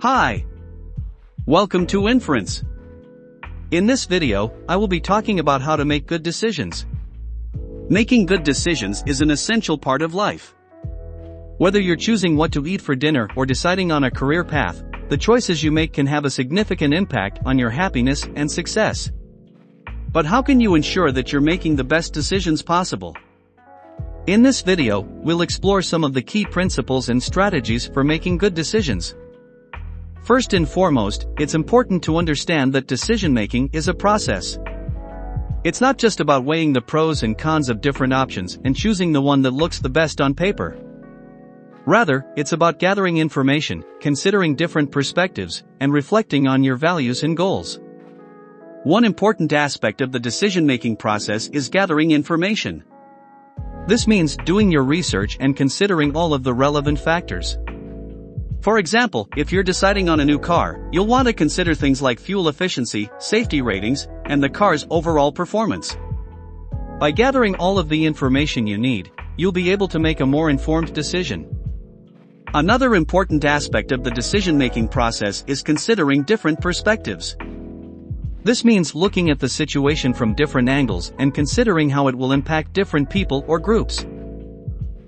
Hi! Welcome to Inference. In this video, I will be talking about how to make good decisions. Making good decisions is an essential part of life. Whether you're choosing what to eat for dinner or deciding on a career path, the choices you make can have a significant impact on your happiness and success. But how can you ensure that you're making the best decisions possible? In this video, we'll explore some of the key principles and strategies for making good decisions. First and foremost, it's important to understand that decision-making is a process. It's not just about weighing the pros and cons of different options and choosing the one that looks the best on paper. Rather, it's about gathering information, considering different perspectives, and reflecting on your values and goals. One important aspect of the decision-making process is gathering information. This means doing your research and considering all of the relevant factors. For example, if you're deciding on a new car, you'll want to consider things like fuel efficiency, safety ratings, and the car's overall performance. By gathering all of the information you need, you'll be able to make a more informed decision. Another important aspect of the decision-making process is considering different perspectives. This means looking at the situation from different angles and considering how it will impact different people or groups.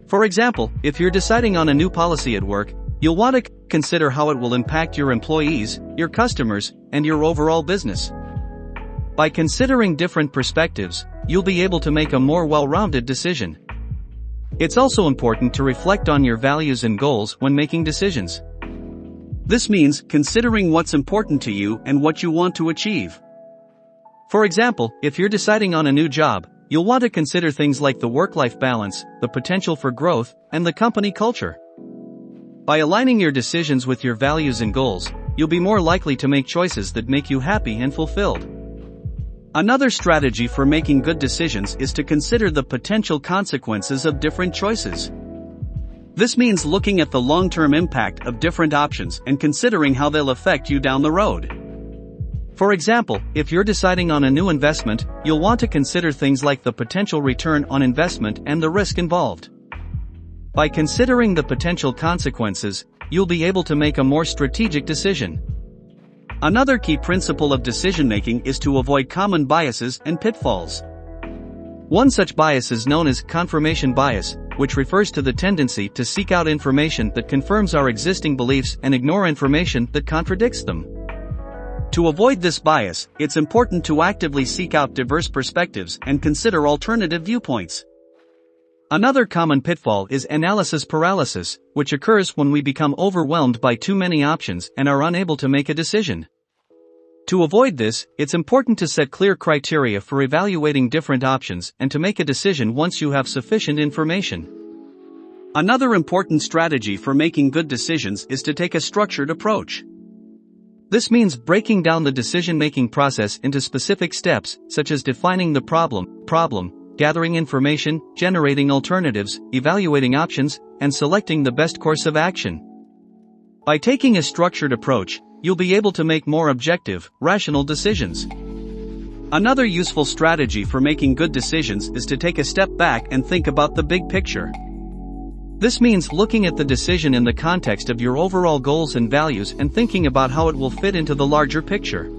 For example, if you're deciding on a new policy at work, you'll want to consider how it will impact your employees, your customers, and your overall business. By considering different perspectives, you'll be able to make a more well-rounded decision. It's also important to reflect on your values and goals when making decisions. This means considering what's important to you and what you want to achieve. For example, if you're deciding on a new job, you'll want to consider things like the work-life balance, the potential for growth, and the company culture. By aligning your decisions with your values and goals, you'll be more likely to make choices that make you happy and fulfilled. Another strategy for making good decisions is to consider the potential consequences of different choices. This means looking at the long-term impact of different options and considering how they'll affect you down the road. For example, if you're deciding on a new investment, you'll want to consider things like the potential return on investment and the risk involved. By considering the potential consequences, you'll be able to make a more strategic decision. Another key principle of decision-making is to avoid common biases and pitfalls. One such bias is known as confirmation bias, which refers to the tendency to seek out information that confirms our existing beliefs and ignore information that contradicts them. To avoid this bias, it's important to actively seek out diverse perspectives and consider alternative viewpoints. Another common pitfall is analysis paralysis, which occurs when we become overwhelmed by too many options and are unable to make a decision. To avoid this, it's important to set clear criteria for evaluating different options and to make a decision once you have sufficient information. Another important strategy for making good decisions is to take a structured approach. This means breaking down the decision-making process into specific steps, such as defining the problem, gathering information, generating alternatives, evaluating options, and selecting the best course of action. By taking a structured approach, you'll be able to make more objective, rational decisions. Another useful strategy for making good decisions is to take a step back and think about the big picture. This means looking at the decision in the context of your overall goals and values and thinking about how it will fit into the larger picture.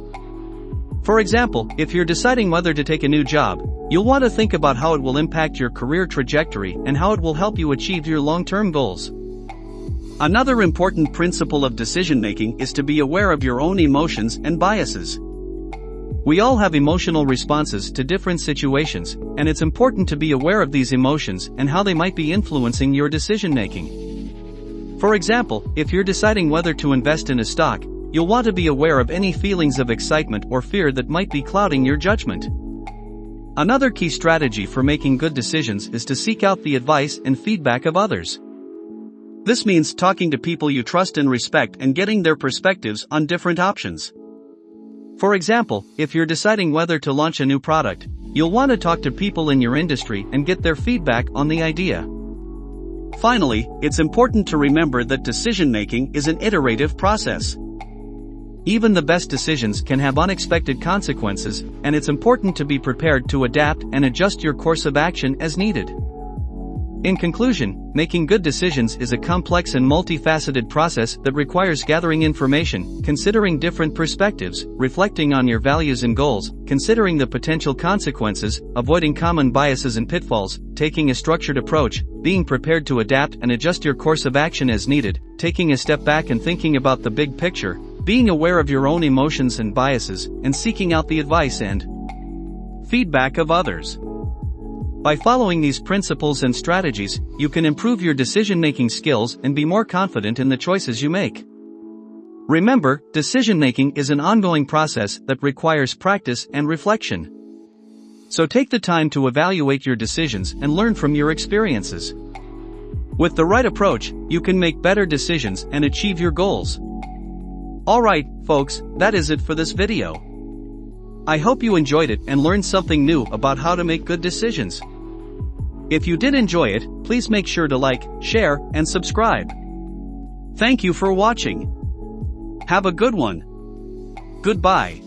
For example, if you're deciding whether to take a new job, you'll want to think about how it will impact your career trajectory and how it will help you achieve your long-term goals. Another important principle of decision-making is to be aware of your own emotions and biases. We all have emotional responses to different situations, and it's important to be aware of these emotions and how they might be influencing your decision-making. For example, if you're deciding whether to invest in a stock, you'll want to be aware of any feelings of excitement or fear that might be clouding your judgment. Another key strategy for making good decisions is to seek out the advice and feedback of others. This means talking to people you trust and respect and getting their perspectives on different options. For example, if you're deciding whether to launch a new product, you'll want to talk to people in your industry and get their feedback on the idea. Finally, it's important to remember that decision-making is an iterative process. Even the best decisions can have unexpected consequences, and it's important to be prepared to adapt and adjust your course of action as needed. In conclusion, making good decisions is a complex and multifaceted process that requires gathering information, considering different perspectives, reflecting on your values and goals, considering the potential consequences, avoiding common biases and pitfalls, taking a structured approach, being prepared to adapt and adjust your course of action as needed, taking a step back and thinking about the big picture, being aware of your own emotions and biases, and seeking out the advice and feedback of others. By following these principles and strategies, you can improve your decision-making skills and be more confident in the choices you make. Remember, decision-making is an ongoing process that requires practice and reflection. So take the time to evaluate your decisions and learn from your experiences. With the right approach, you can make better decisions and achieve your goals. Alright, folks, that is it for this video. I hope you enjoyed it and learned something new about how to make good decisions. If you did enjoy it, please make sure to like, share, and subscribe. Thank you for watching. Have a good one. Goodbye.